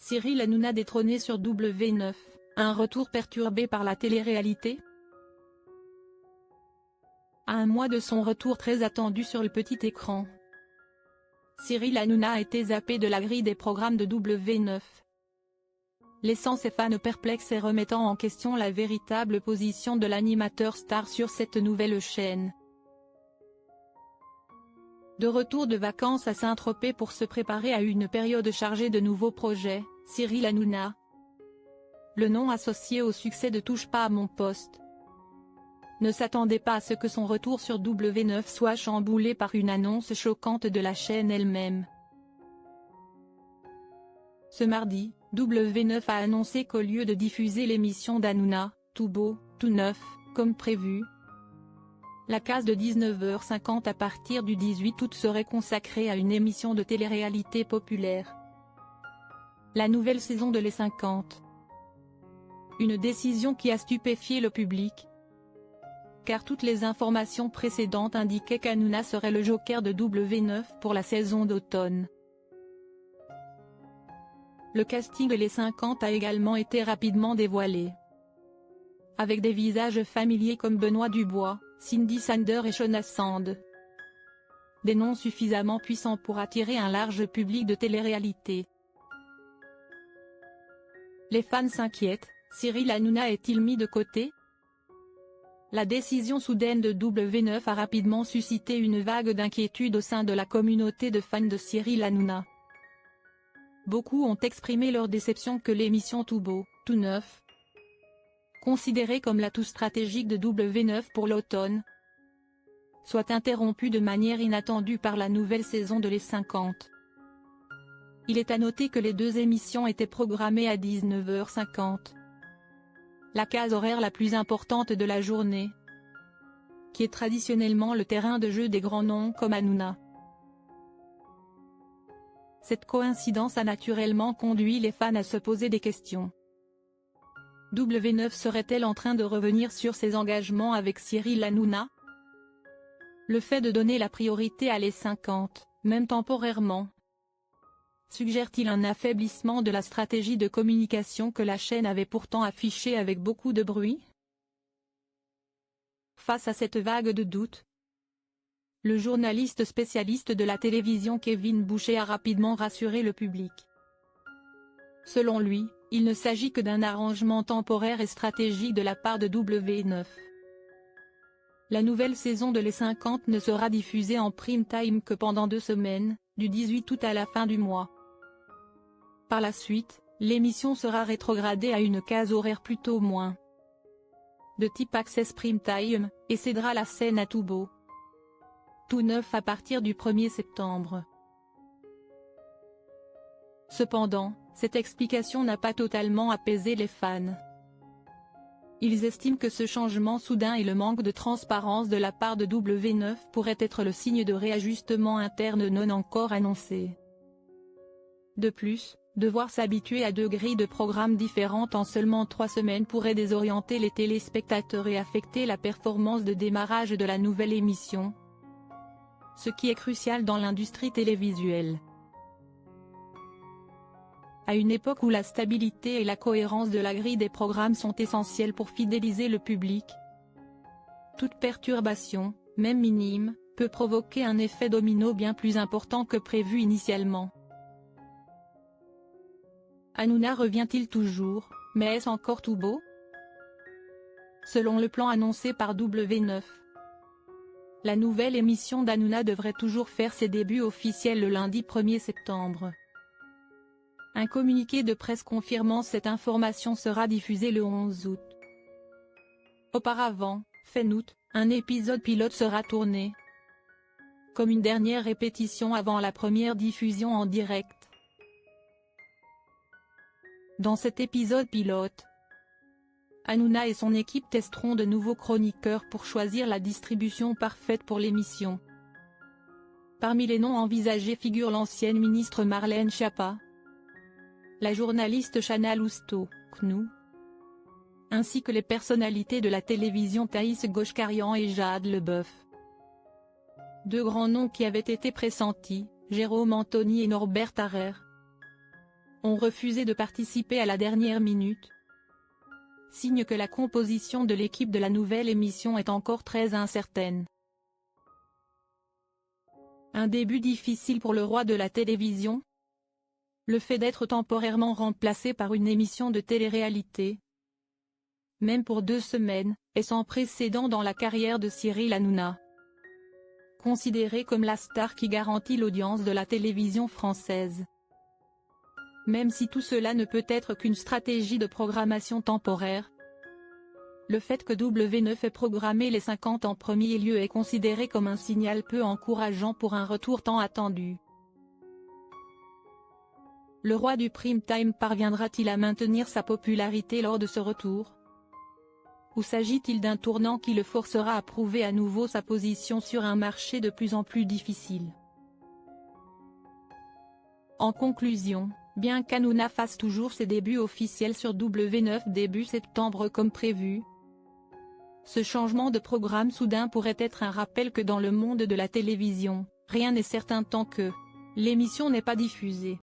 Cyril Hanouna détrôné sur W9, un retour perturbé par la télé-réalité? À un mois de son retour très attendu sur le petit écran, Cyril Hanouna a été zappé de la grille des programmes de W9, laissant ses fans perplexes et remettant en question la véritable position de l'animateur star sur cette nouvelle chaîne. De retour de vacances à Saint-Tropez pour se préparer à une période chargée de nouveaux projets, Cyril Hanouna, le nom associé au succès de Touche pas à mon poste, ne s'attendait pas à ce que son retour sur W9 soit chamboulé par une annonce choquante de la chaîne elle-même. Ce mardi, W9 a annoncé qu'au lieu de diffuser l'émission d'Hanouna, Tout beau, tout neuf, comme prévu, la case de 19h50 à partir du 18 août serait consacrée à une émission de télé-réalité populaire, la nouvelle saison de Les 50. Une décision qui a stupéfié le public, car toutes les informations précédentes indiquaient qu'Hanouna serait le joker de W9 pour la saison d'automne. Le casting de Les 50 a également été rapidement dévoilé, avec des visages familiers comme Benoît Dubois, Cindy Sander et Jonas Sand. Des noms suffisamment puissants pour attirer un large public de télé-réalité. Les fans s'inquiètent, Cyril Hanouna est-il mis de côté? La décision soudaine de W9 a rapidement suscité une vague d'inquiétude au sein de la communauté de fans de Cyril Hanouna. Beaucoup ont exprimé leur déception que l'émission Tout beau, tout neuf, considérée comme l'atout stratégique de W9 pour l'automne, soit interrompue de manière inattendue par la nouvelle saison de Les 50. Il est à noter que les deux émissions étaient programmées à 19h50. La case horaire la plus importante de la journée, qui est traditionnellement le terrain de jeu des grands noms comme Hanouna. Cette coïncidence a naturellement conduit les fans à se poser des questions. W9 serait-elle en train de revenir sur ses engagements avec Cyril Hanouna? Le fait de donner la priorité à Les 50, même temporairement, suggère-t-il un affaiblissement de la stratégie de communication que la chaîne avait pourtant affichée avec beaucoup de bruit? Face à cette vague de doutes, le journaliste spécialiste de la télévision Kevin Boucher a rapidement rassuré le public. Selon lui, il ne s'agit que d'un arrangement temporaire et stratégique de la part de W9. La nouvelle saison de Les 50 ne sera diffusée en prime time que pendant 2 semaines, du 18 août à la fin du mois. Par la suite, l'émission sera rétrogradée à une case horaire plutôt moins de type Access Prime Time, et cédera la scène à Tout beau, tout neuf à partir du 1er septembre. Cependant, cette explication n'a pas totalement apaisé les fans. Ils estiment que ce changement soudain et le manque de transparence de la part de W9 pourrait être le signe de réajustements internes non encore annoncés. De plus, devoir s'habituer à 2 grilles de programmes différentes en seulement 3 semaines pourrait désorienter les téléspectateurs et affecter la performance de démarrage de la nouvelle émission, ce qui est crucial dans l'industrie télévisuelle. À une époque où la stabilité et la cohérence de la grille des programmes sont essentielles pour fidéliser le public, toute perturbation, même minime, peut provoquer un effet domino bien plus important que prévu initialement. Hanouna revient-il toujours, mais est-ce encore tout beau? Selon le plan annoncé par W9, la nouvelle émission d'Hanouna devrait toujours faire ses débuts officiels le lundi 1er septembre. Un communiqué de presse confirmant cette information sera diffusé le 11 août. Auparavant, fin août, un épisode pilote sera tourné, comme une dernière répétition avant la première diffusion en direct. Dans cet épisode pilote, Hanouna et son équipe testeront de nouveaux chroniqueurs pour choisir la distribution parfaite pour l'émission. Parmi les noms envisagés figure l'ancienne ministre Marlène Schiappa, la journaliste Chana Lousteau-Knou, ainsi que les personnalités de la télévision Thaïs Goshkarian et Jade Leboeuf. 2 grands noms qui avaient été pressentis, Jérôme Anthony et Norbert Harrer, ont refusé de participer à la dernière minute. Signe que la composition de l'équipe de la nouvelle émission est encore très incertaine. Un début difficile pour le roi de la télévision. Le fait d'être temporairement remplacé par une émission de télé-réalité, même pour 2 semaines, est sans précédent dans la carrière de Cyril Hanouna. Considéré comme la star qui garantit l'audience de la télévision française. Même si tout cela ne peut être qu'une stratégie de programmation temporaire, le fait que W9 ait programmé les 50 en premier lieu est considéré comme un signal peu encourageant pour un retour tant attendu. Le roi du prime time parviendra-t-il à maintenir sa popularité lors de ce retour? Ou s'agit-il d'un tournant qui le forcera à prouver à nouveau sa position sur un marché de plus en plus difficile? En conclusion, bien qu'Hanouna fasse toujours ses débuts officiels sur W9 début septembre comme prévu, ce changement de programme soudain pourrait être un rappel que dans le monde de la télévision, rien n'est certain tant que l'émission n'est pas diffusée.